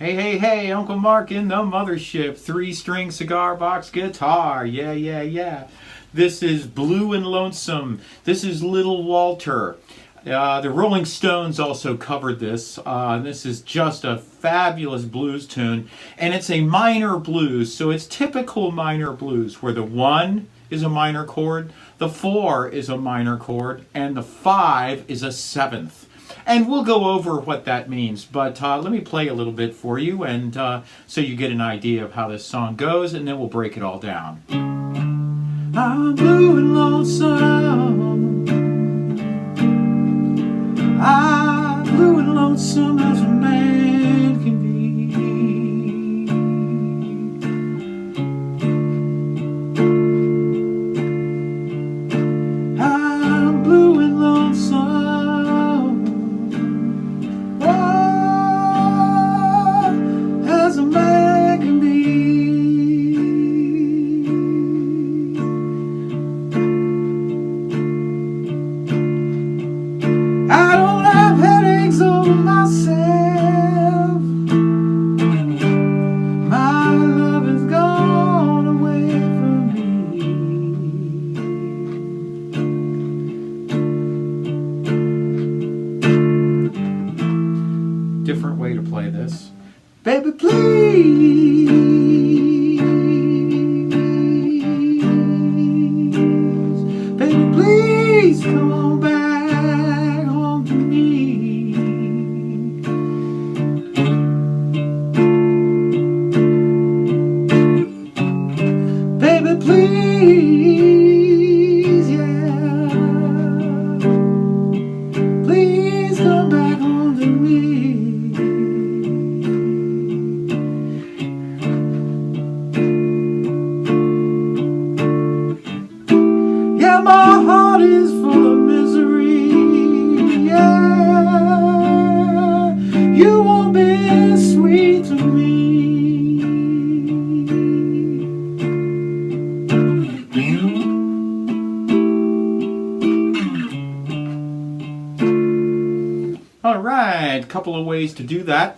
Hey, hey, hey, Uncle Mark in the mothership. 3-string cigar box guitar. Yeah, yeah, yeah. This is Blue and Lonesome. This is Little Walter. The Rolling Stones also covered this. This is just a fabulous blues tune. And it's a minor blues, so it's typical minor blues where the 1 is a minor chord, the 4 is a minor chord, and the 5 is a 7th. And we'll go over what that means, but let me play a little bit for you, and so you get an idea of how this song goes, and then we'll break it all down. I'm blue and lonesome. I'm blue and lonesome as a man can be. I'm blue and lonesome. I don't have headaches over myself. My love has gone away from me. Different way to play this. Baby, please. Baby, please come on back. Please, yeah. Please come back home to me. Yeah, my heart is full of misery. Yeah, you won't be sweet to me. All right, couple of ways to do that.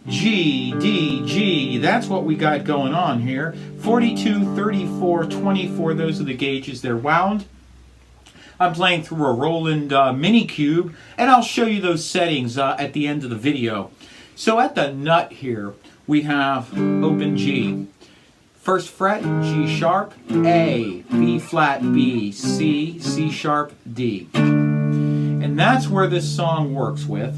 G, D, G, that's what we got going on here. 42, 34, 24, those are the gauges. They're wound. I'm playing through a Roland Mini Cube, and I'll show you those settings at the end of the video. So at the nut here, we have open G. First fret, G sharp, A, B flat, B, C, C sharp, D. And that's where this song works with.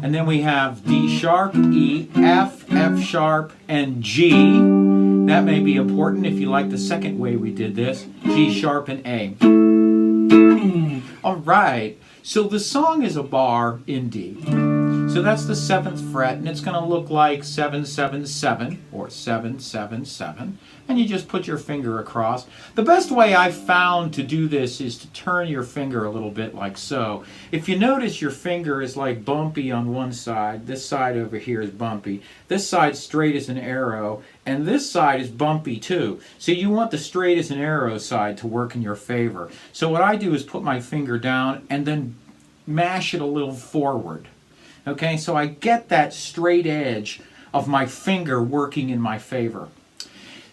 And then we have D sharp, E, F, F sharp, and G. That may be important if you like the second way we did this. G sharp and A. All right, so the song is a bar in D. So that's the 7th fret, and it's going to look like 777 or 777, and you just put your finger across. The best way I've found to do this is to turn your finger a little bit like so. If you notice your finger is like bumpy on one side, this side over here is bumpy, this side straight as an arrow, and this side is bumpy too. So you want the straight as an arrow side to work in your favor. So what I do is put my finger down and then mash it a little forward. Okay, so I get that straight edge of my finger working in my favor.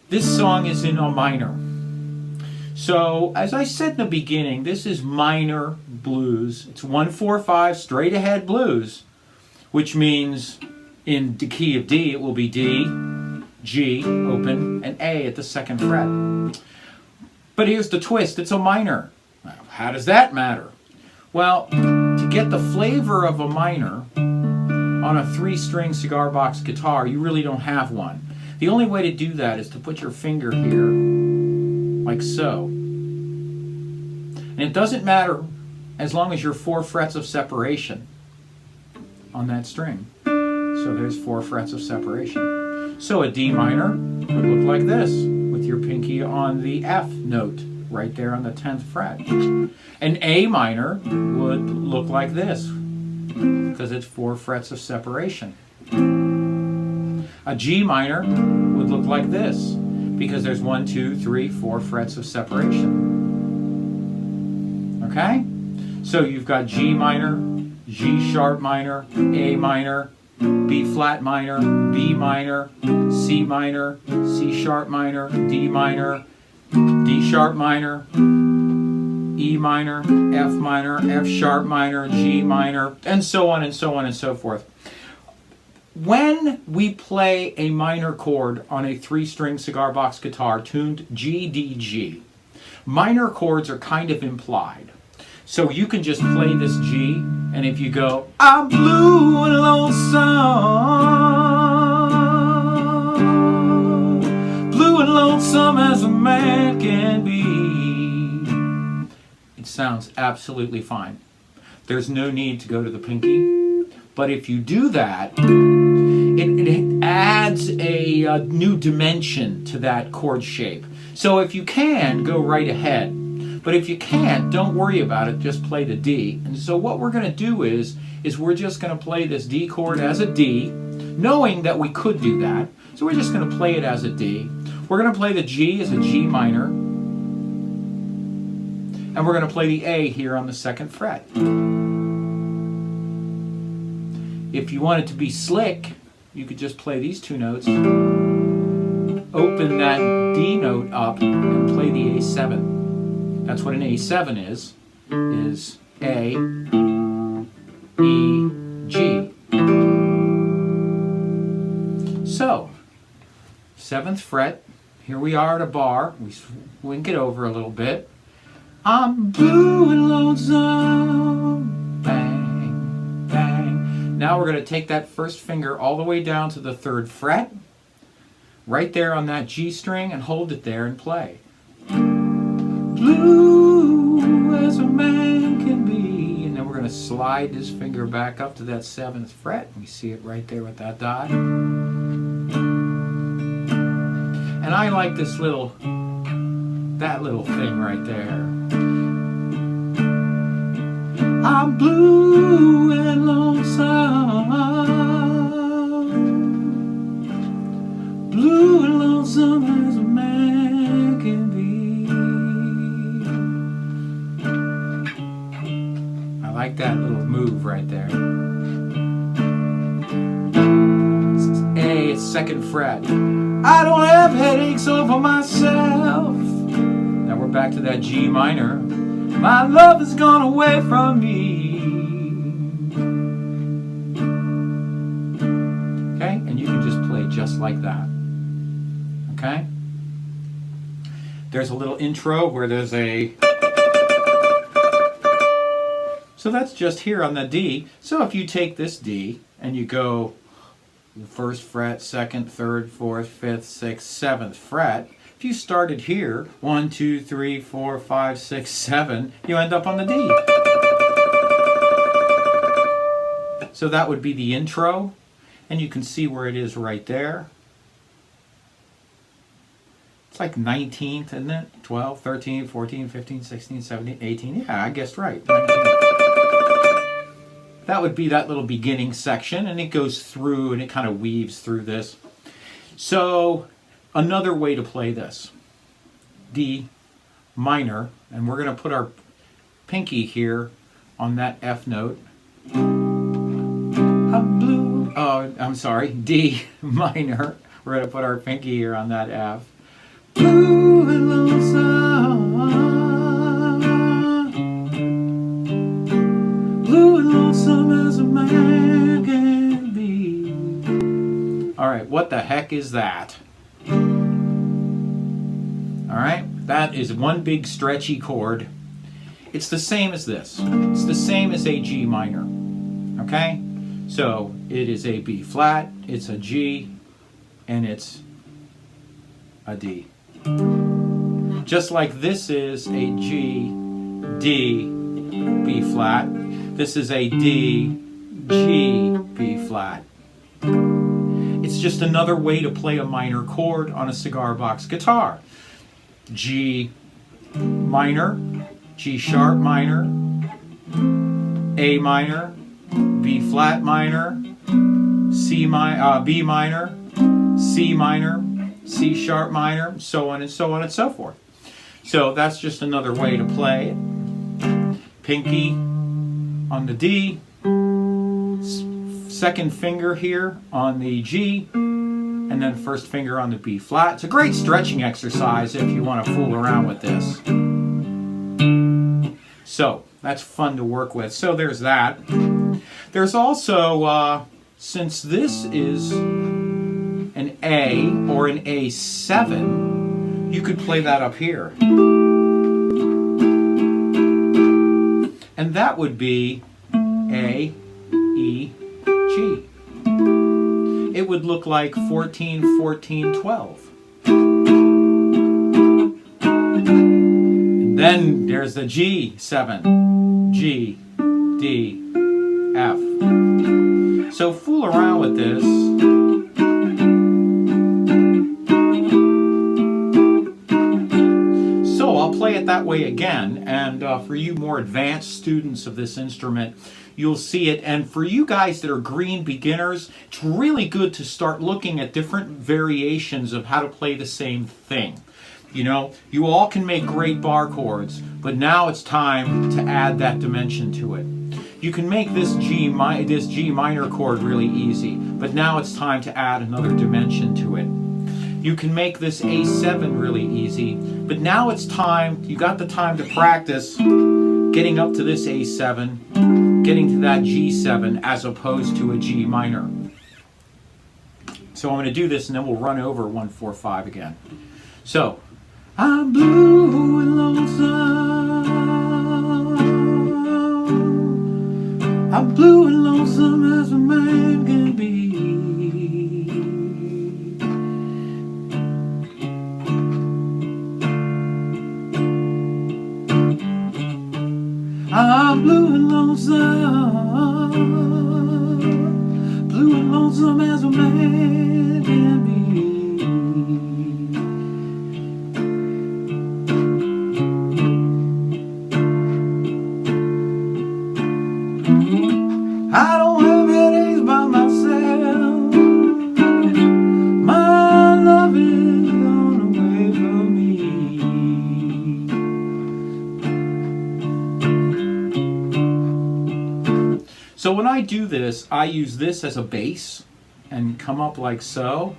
This song is in a minor. So, as I said in the beginning, this is minor blues. It's 1-4-5 straight ahead blues, which means in the key of D it will be D, G, open, and A at the 2nd fret. But here's the twist, it's a minor. Now, how does that matter? Well, to get the flavor of a minor on a 3-string cigar box guitar, you really don't have one. The only way to do that is to put your finger here, like so. And it doesn't matter as long as you're 4 frets of separation on that string. So there's 4 frets of separation. So a D minor would look like this, with your pinky on the F note, right there on the 10th fret. An A minor would look like this, because it's 4 frets of separation. A G minor would look like this, because there's 1, 2, 3, 4 frets of separation. Okay? So you've got G minor, G sharp minor, A minor, B flat minor, B minor, C minor, C sharp minor, D minor, D sharp minor, E minor, F sharp minor, G minor, and so on and so on and so forth. When we play a minor chord on a 3-string cigar box guitar tuned G, D, G, minor chords are kind of implied. So you can just play this G, and if you go, I'm blue and lonesome as a man can be, it sounds absolutely fine. There's no need to go to the pinky. But if you do that, it adds a new dimension to that chord shape. So if you can, go right ahead. But if you can't, don't worry about it, just play the D. And so what we're going to do is we're just going to play this D chord as a D, knowing that we could do that. So we're just going to play it as a D. We're going to play the G as a G minor. And we're going to play the A here on the 2nd fret. If you want it to be slick, you could just play these 2 notes, open that D note up, and play the A7. That's what an A7 is A, E, G. So, 7th fret, here we are at a bar, we swing it over a little bit. I'm blue and lonesome, bang, bang. Now we're going to take that 1st finger all the way down to the 3rd fret, right there on that G string, and hold it there and play. Blue as a man can be. And then we're going to slide this finger back up to that 7th fret. We see it right there with that dot. And I like this that little thing right there. I'm blue and lonesome. Blue and lonesome as a man can be. I like that little move right there. A, it's 2nd fret. I don't have headaches over myself. Now we're back to that G minor. My love has gone away from me. Okay, and you can just play just like that. Okay? There's a little intro where there's a... So that's just here on the D. So if you take this D and you go 1st fret, 2nd, 3rd, 4th, 5th, 6th, 7th fret, if you started here, 1, 2, 3, 4, 5, 6, 7, you end up on the D. So that would be the intro, and you can see where it is right there. It's like 19th, isn't it? 12, 13, 14, 15, 16, 17, 18. Yeah, I guessed right. 19. That would be that little beginning section, and it goes through and it kind of weaves through this. So another way to play this, D minor, and we're going to put our pinky here on that F note. I'm blue. Oh, I'm sorry, D minor. We're going to put our pinky here on that F. Blue and lonesome. Blue and lonesome as a man can be. All right, what the heck is that? All right, that is one big stretchy chord. It's the same as this. It's the same as a G minor. Okay, so it is a B flat, it's a G, and it's a D. Just like this is a G, D, B flat. This is a D, G, B flat. It's just another way to play a minor chord on a cigar box guitar. G minor, G sharp minor, A minor, B flat minor, B minor, C minor, C sharp minor, so on and so on and so forth. So that's just another way to play it. Pinky on the D, 2nd second finger here on the G, and then first finger on the B flat. It's a great stretching exercise if you want to fool around with this. So that's fun to work with. So there's that. There's also, since this is an A or an A7, you could play that up here. And that would be A, E, G. It would look like 14, 14, 12. And then there's the G7, G, D, F. So fool around with this. So I'll play it that way again, and for you more advanced students of this instrument, you'll see it. And for you guys that are green beginners, it's really good to start looking at different variations of how to play the same thing. You know, you all can make great bar chords, but now it's time to add that dimension to it. You can make this G minor chord really easy, but now it's time to add another dimension to it. You can make this A7 really easy, but now it's time, you got the time to practice getting up to this A7, getting to that G7 as opposed to a G minor. So I'm going to do this and then we'll run over 1, 4, 5 again. So, I'm blue and lonesome, I'm blue and lonesome as a man can be. I'm blue and lonesome as a man can be. I don't have headaches by myself. My love is gone away from me. So when I do this, I use this as a bass and come up like so,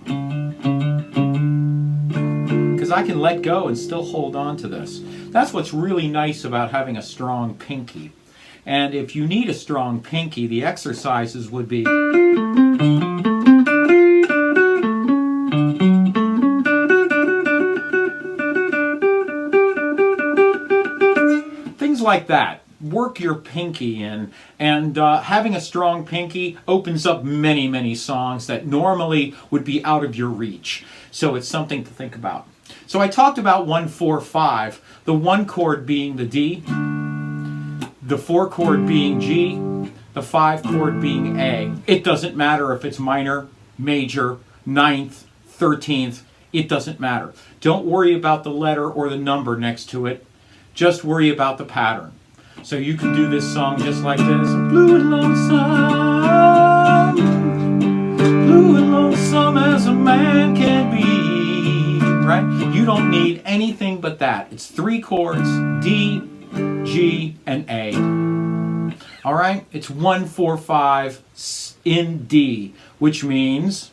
because I can let go and still hold on to this. That's what's really nice about having a strong pinky. And if you need a strong pinky, the exercises would be things like that. Work your pinky in, and having a strong pinky opens up many, many songs that normally would be out of your reach. So it's something to think about. So I talked about 1, 4, 5, the 1 chord being the D, the 4 chord being G, the 5 chord being A. It doesn't matter if it's minor, major, 9th, 13th, it doesn't matter. Don't worry about the letter or the number next to it, just worry about the pattern. So you can do this song just like this. Blue and lonesome as a man can be. Right? You don't need anything but that. It's 3 chords, D, G, and A. All right? It's 1, 4, 5 in D, which means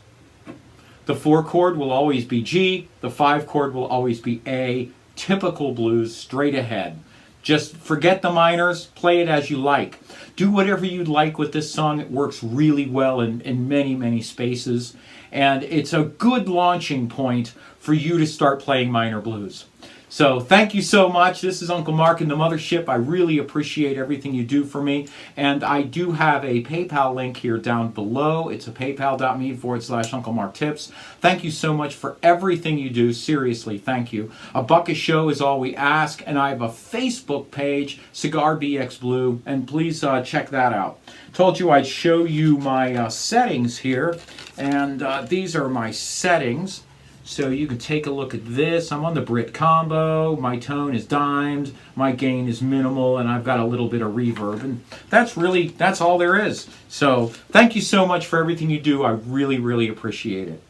the 4 chord will always be G, the 5 chord will always be A. Typical blues, straight ahead. Just forget the minors, play it as you like. Do whatever you'd like with this song. It works really well in many, many spaces. And it's a good launching point for you to start playing minor blues. So thank you so much. This is Uncle Mark in the Mothership. I really appreciate everything you do for me. And I do have a PayPal link here down below. It's a paypal.me/UncleMarkTips. Thank you so much for everything you do. Seriously, thank you. A buck a show is all we ask. And I have a Facebook page, Cigar BX Blue. And please check that out. Told you I'd show you my settings here. And these are my settings. So you can take a look at this. I'm on the Brit combo. My tone is dimed. My gain is minimal, and I've got a little bit of reverb. And that's all there is. So thank you so much for everything you do. I really, really appreciate it.